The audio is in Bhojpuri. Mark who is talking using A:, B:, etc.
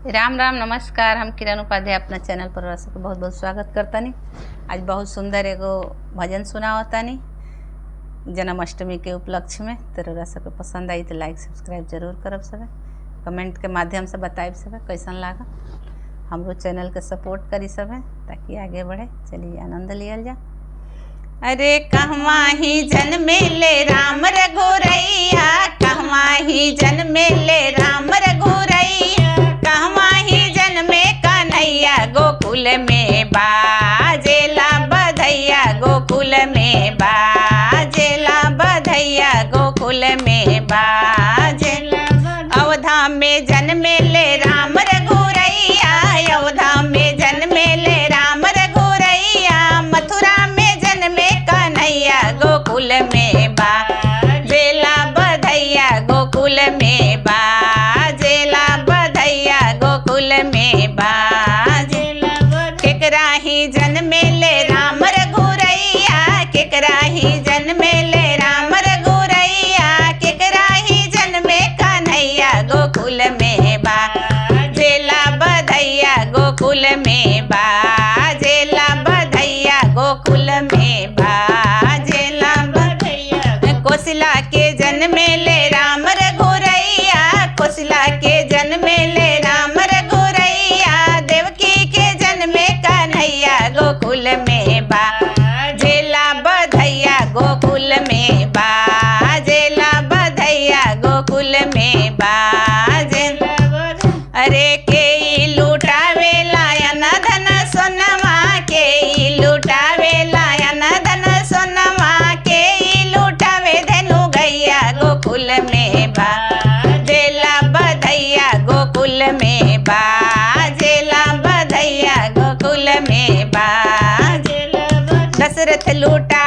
A: राम राम नमस्कार। हम किरण उपाध्याय अपना चैनल पर सबको बहुत बहुत स्वागत करतानी। आज बहुत सुंदर एगो भजन सुनावतानी जन्माष्टमी के उपलक्ष्य में। तो रउरा सबके पसंद आई तो लाइक सब्सक्राइब जरूर करब। सब कमेंट के माध्यम से बताइब सब कैसन लागा। हमरो चैनल के सपोर्ट करी सब ताकि आगे बढ़े। चलिए आनंद लियल जा। अरे कहवा ही जन्मे ले राम रघुरैया, कहवा ही जन्मे ले राम रघुरैया, कहवा ही जन्मे कन्हैया गोकुल में बाजेला बधैया, गोकुल में बाजेला बधैया, गोकुल में बाजेला। अवधा में जन्मे ले राम रघुरैया, अवधा में जन्मे ले राम रघुरैया, मथुरा में जन्मे कन्हैया गोकुल में बाजेला बधैया, गोकुल में बाजेला बधैया, गोकुल में बाजेला। केकरा ही जन्मे ले राम रघुरैया, केकरा ही जन्मे ले राम रघुरैया, केकरा ही जन्मे कन्हैया गोकुल में बाजेला बधैया, गोकुल में बाजेला बधैया, गोकुल में बाजेला बधैया। कोसला के जन्मे ले राम रघुरैया, कोसला के जन्मे ले राम रघुरैया, देवकी के जन्मे कन्हैया गोकुल में बाजेला बधैया, गोकुल में बाजेला बधैया, गोकुल में बाजेला। अरे के लुटावे लायन धन सोनवा, के लुटावे लायन धन सोनवा, के लुटावे धनु गैया गोकुल में बाजेला बधैया, गोकुल में बाजेला बधैया, गोकुल में बाजेला। दशरथ लूटा